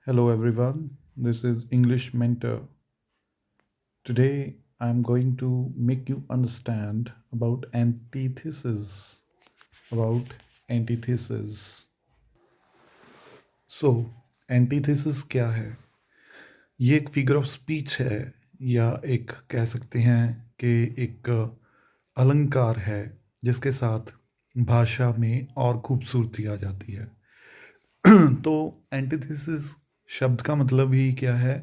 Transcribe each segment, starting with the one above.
Hello everyone, this is English Mentor. Today I'm going to make you understand about antithesis. About antithesis. So, antithesis क्या है? ये एक figure of speech है या एक कह सकते हैं कि एक अलंकार है जिसके साथ भाषा में और खूबसूरती आ जाती है। तो एंटीथेसिस शब्द का मतलब ही क्या है?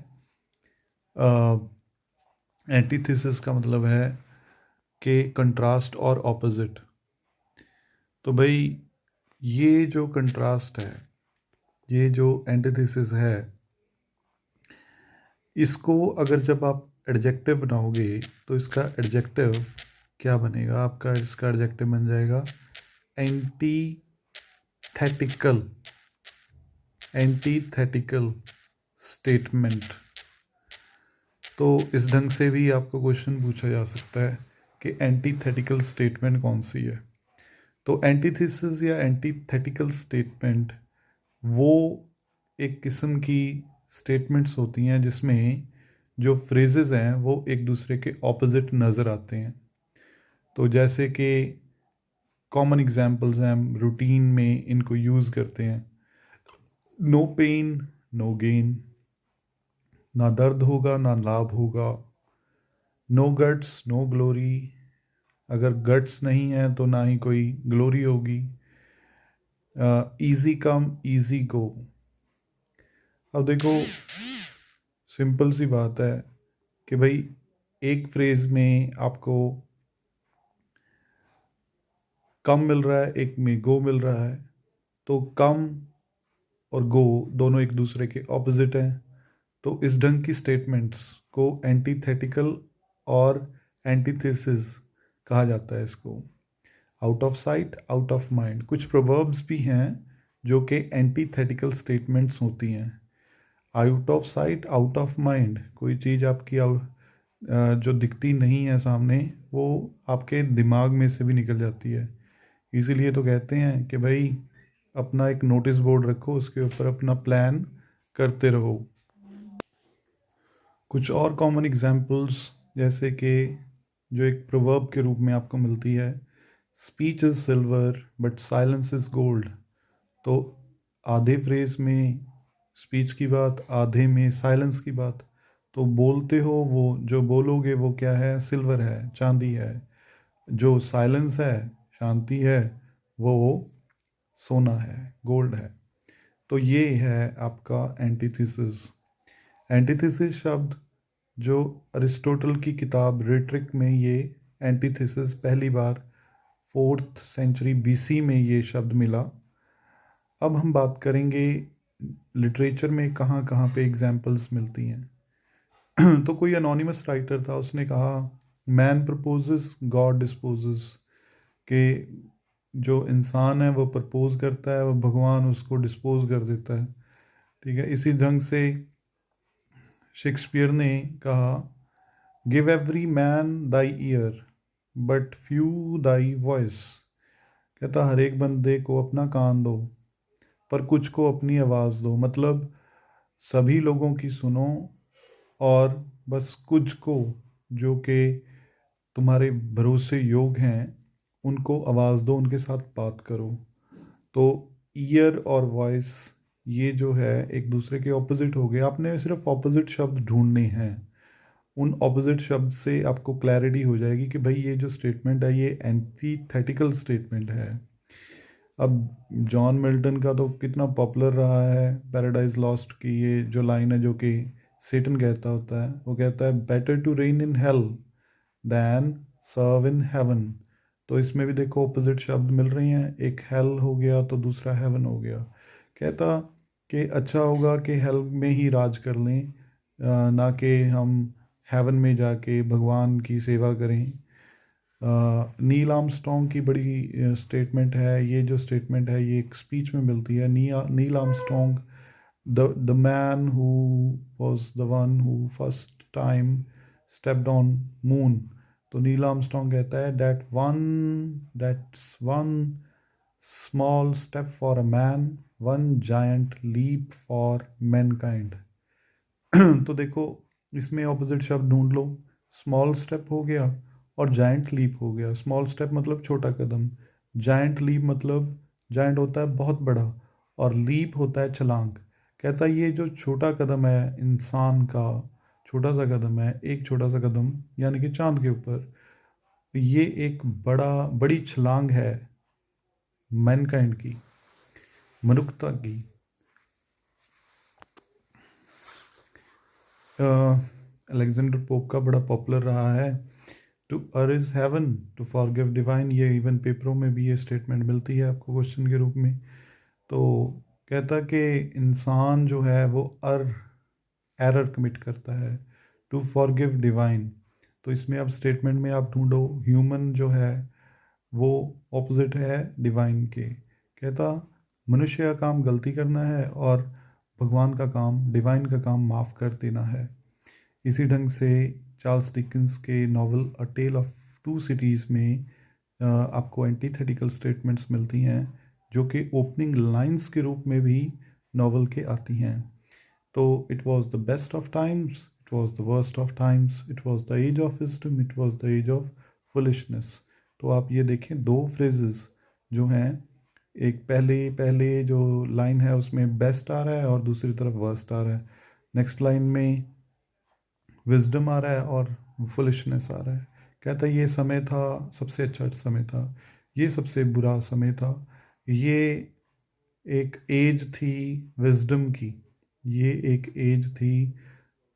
एंटीथेसिस का मतलब है कि कंट्रास्ट और ऑपोजिट। तो भाई ये जो कंट्रास्ट है, ये जो एंटीथेसिस है, इसको अगर जब आप एडजेक्टिव बनाओगे तो इसका एडजेक्टिव क्या बनेगा? आपका इसका एडजेक्टिव बन जाएगा एंटीथेटिकल। Antithetical statement. तो इस ढंग से भी आपको क्वेश्चन पूछा जा सकता है कि एंटीथेटिकल स्टेटमेंट कौन सी है। तो एंटीथेसिस या एंटीथेटिकल स्टेटमेंट वो एक किस्म की स्टेटमेंट्स होती हैं जिसमें जो फ्रेजेस हैं वो एक दूसरे के ऑपोजिट नज़र आते हैं। तो जैसे कि कॉमन एग्जांपल्स हैं, हम रूटीन में इनको यूज़ करते हैं। नो पेन नो गेन, ना दर्द होगा ना लाभ होगा। नो गट्स नो ग्लोरी, अगर गट्स नहीं है तो ना ही कोई ग्लोरी होगी। Easy come easy go. अब देखो, सिंपल सी बात है कि भाई एक फ्रेज में आपको कम मिल रहा है, एक में गो मिल रहा है। तो कम और गो दोनों एक दूसरे के ऑपोजिट हैं। तो इस ढंग की स्टेटमेंट्स को एंटीथेटिकल और एंटीथेसिस कहा जाता है इसको। Out of sight out of mind, कुछ प्रोवर्ब्स भी हैं जो कि एंटीथेटिकल स्टेटमेंट्स होती हैं। Out of sight out of mind, कोई चीज़ आपकी जो दिखती नहीं है सामने, वो आपके दिमाग में से भी निकल जाती है। इसीलिए तो कहते हैं कि भाई अपना एक नोटिस बोर्ड रखो, उसके ऊपर अपना प्लान करते रहो। कुछ और कॉमन एग्जांपल्स जैसे कि जो एक प्रोवर्ब के रूप में आपको मिलती है, speech is silver but silence is gold. तो आधे फ्रेज में स्पीच की बात, आधे में साइलेंस की बात। तो बोलते हो वो जो बोलोगे वो क्या है? सिल्वर है, चांदी है। जो साइलेंस है, शांति है, वो सोना है, गोल्ड है। तो ये है आपका एंटीथेसिस। एंटीथेसिस शब्द जो अरिस्टोटल की किताब रेट्रिक में, ये एंटीथेसिस पहली बार 4th सेंचुरी बीसी में ये शब्द मिला। अब हम बात करेंगे लिटरेचर में कहाँ कहाँ पे एग्जाम्पल्स मिलती हैं। तो कोई अनोनिमस राइटर था, उसने कहा मैन प्रपोजेस गॉड डिस्पोजेस, कि जो इंसान है वो प्रपोज करता है, वो भगवान उसको डिस्पोज कर देता है। ठीक है, इसी ढंग से शेक्सपियर ने कहा give every man thy year but few thy voice. कहता हर एक बंदे को अपना कान दो पर कुछ को अपनी आवाज़ दो। मतलब सभी लोगों की सुनो और बस कुछ को जो कि तुम्हारे भरोसे योग हैं उनको आवाज़ दो, उनके साथ बात करो। तो ईयर और वॉइस ये जो है एक दूसरे के ऑपोजिट हो गए। आपने सिर्फ ऑपोजिट शब्द ढूंढने हैं, उन ऑपोजिट शब्द से आपको क्लैरिटी हो जाएगी कि भाई ये जो स्टेटमेंट है ये एंटीथेटिकल स्टेटमेंट है। अब जॉन मिल्टन का तो कितना पॉपुलर रहा है पैराडाइज लॉस्ट की ये जो लाइन है, जो कि सेटन कहता होता है। वो कहता है better to reign in hell than serve in heaven. तो इसमें भी देखो ऑपोजिट शब्द मिल रही हैं, एक हेल हो गया तो दूसरा हेवन हो गया। कहता कि अच्छा होगा कि हेल में ही राज कर लें, ना कि हम हेवन में जाके भगवान की सेवा करें। नील आर्मस्ट्रॉन्ग की बड़ी स्टेटमेंट है। ये जो स्टेटमेंट है ये एक स्पीच में मिलती है। Neil Armstrong, the man who was the one who first time stepped on moon. तो नील आर्मस्ट्रॉन्ग कहता है that's one small step for a man one giant leap for mankind. तो देखो इसमें ऑपोजिट शब्द ढूंढ लो। स्मॉल स्टेप हो गया और जायंट लीप हो गया। स्मॉल स्टेप मतलब छोटा कदम, जायंट लीप मतलब जायंट होता है बहुत बड़ा, और लीप होता है छलांग। कहता है ये जो छोटा कदम है इंसान का, छोटा सा कदम है, एक छोटा सा कदम यानी कि चांद के ऊपर, ये एक बड़ी छलांग है मैनकाइंड की, मनुष्यता की। अलेक्जेंडर पोप का बड़ा पॉपुलर रहा है, to err is heaven to forgive divine. ये इवन पेपरों में भी ये स्टेटमेंट मिलती है आपको क्वेश्चन के रूप में। तो कहता कि इंसान जो है वो एरर कमिट करता है, टू फॉरगिव डिवाइन। तो इसमें अब स्टेटमेंट में आप ढूंढो, ह्यूमन जो है वो ऑपोजिट है डिवाइन के। कहता मनुष्य का काम गलती करना है और भगवान का काम, डिवाइन का काम माफ़ कर देना है। इसी ढंग से चार्ल्स डिकेंस के novel a tale of two cities में आपको एंटीथेटिकल स्टेटमेंट्स मिलती हैं जो कि ओपनिंग लाइंस के रूप में भी नॉवल के आती हैं। तो it was the best of times, it was the worst of times, it was the age of wisdom, it was the age of foolishness. तो आप ये देखें दो फ्रेजेस जो हैं, एक पहले पहले जो लाइन है उसमें बेस्ट आ रहा है और दूसरी तरफ वर्स्ट आ रहा है। नेक्स्ट लाइन में विजडम आ रहा है और फुलिशनेस आ रहा है। कहता है ये समय था सबसे अच्छा समय था, ये सबसे बुरा समय था। ये एक एज थी विजडम की, ये एक एज थी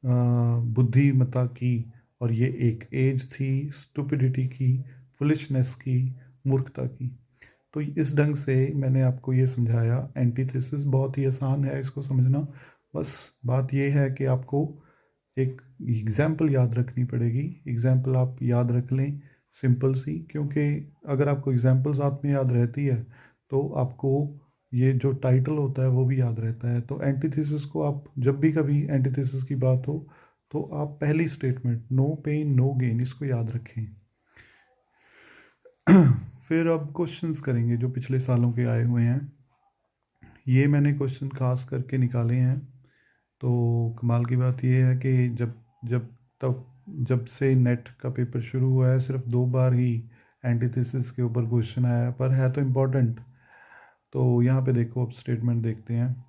बुद्धिमत्ता की, और ये एक एज थी स्टुपिडिटी की, फुलिशनेस की, मूर्खता की। तो इस ढंग से मैंने आपको ये समझाया। एंटीथेसिस बहुत ही आसान है इसको समझना। बस बात ये है कि आपको एक एग्जाम्पल याद रखनी पड़ेगी। एग्जाम्पल आप याद रख लें सिंपल सी, क्योंकि अगर आपको एग्जाम्पल साथ में याद रहती है तो आपको ये जो टाइटल होता है वो भी याद रहता है। तो एंटीथेसिस को आप जब भी कभी एंटीथेसिस की बात हो तो आप पहली statement no pain no gain इसको याद रखें। फिर अब क्वेश्चंस करेंगे जो पिछले सालों के आए हुए हैं। ये मैंने क्वेश्चन खास करके निकाले हैं। तो कमाल की बात यह है कि जब से नेट का पेपर शुरू हुआ है सिर्फ 2 बार ही एंटीथेसिस के ऊपर क्वेश्चन आया है, पर है तो इम्पोर्टेंट। तो यहाँ पे देखो अब स्टेटमेंट देखते हैं।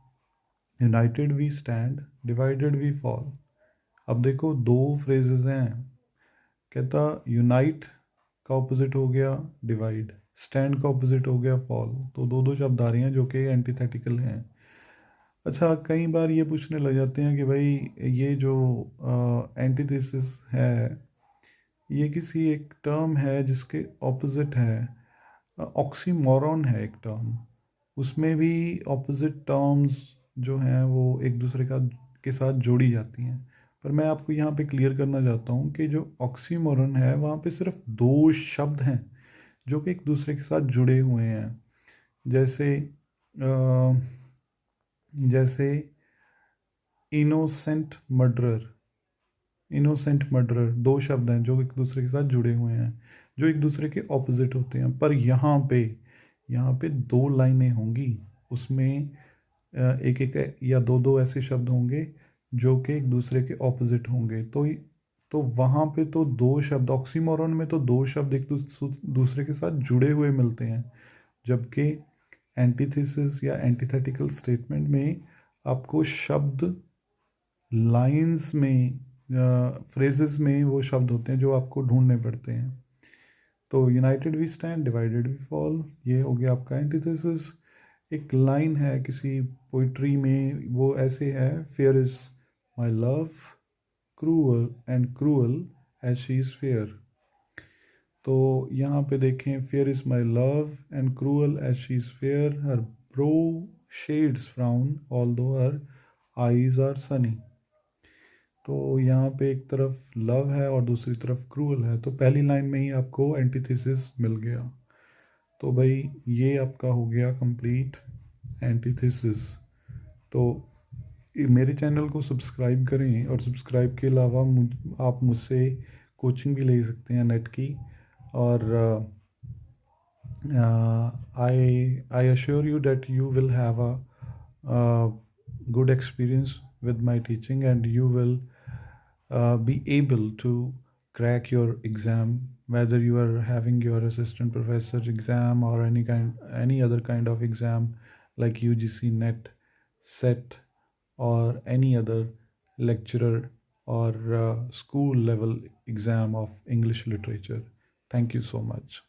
United we stand, divided we fall. अब देखो दो फ्रेजेस हैं। कहता यूनाइट का ऑपोजिट हो गया डिवाइड, स्टैंड का ऑपोजिट हो गया फॉल। तो दो दो शब्द आ रही हैं जो कि एंटीथेटिकल हैं। अच्छा, कई बार ये पूछने लग जाते हैं कि भाई ये जो एंटीथेसिस है ये किसी एक टर्म है जिसके ऑपोजिट है, ऑक्सीमोरॉन है एक टर्म, उसमें भी ऑपोजिट टर्म्स जो हैं वो एक दूसरे के साथ जोड़ी जाती हैं। पर मैं आपको यहाँ पे क्लियर करना चाहता हूँ कि जो ऑक्सीमोरॉन है वहाँ पे सिर्फ 2 शब्द हैं जो कि एक दूसरे के साथ जुड़े हुए हैं। जैसे जैसे इनोसेंट मर्डरर, इनोसेंट मर्डरर 2 शब्द हैं जो एक दूसरे के साथ जुड़े हुए हैं, जो एक दूसरे के ऑपोजिट होते हैं। पर यहाँ पे 2 लाइनें होंगी, उसमें एक एक या दो दो ऐसे शब्द होंगे जो कि एक दूसरे के ऑपोजिट होंगे। तो वहाँ पे तो 2 शब्द, ऑक्सीमोरॉन में तो 2 शब्द एक दूसरे के साथ जुड़े हुए मिलते हैं, जबकि एंटीथेसिस या एंटीथेटिकल स्टेटमेंट में आपको शब्द लाइंस में, फ्रेजेस में वो शब्द होते हैं जो आपको ढूंढने पड़ते हैं। तो united we stand, divided we fall, ये हो गया आपका एंटीथेसिस। एक लाइन है किसी पोइट्री में, वो ऐसे है, fair is my love cruel and cruel as she is fair. तो यहाँ पे देखें, fair is my love and cruel as she is fair, her brow shades frown all though her eyes are Sunny. तो यहाँ पे एक तरफ लव है और दूसरी तरफ क्रूअल है, तो पहली लाइन में ही आपको एंटीथेसिस मिल गया। तो भाई ये आपका हो गया कंप्लीट एंटीथेसिस। तो मेरे चैनल को सब्सक्राइब करें, और सब्सक्राइब के अलावा आप मुझसे कोचिंग भी ले सकते हैं नेट की। और I assure you that you will have a uh, good experience with my teaching, and you will be able to crack your exam, whether you are having your assistant professor exam or any other kind of exam like UGC net, set, or any other lecturer or school level exam of English literature. Thank you so much.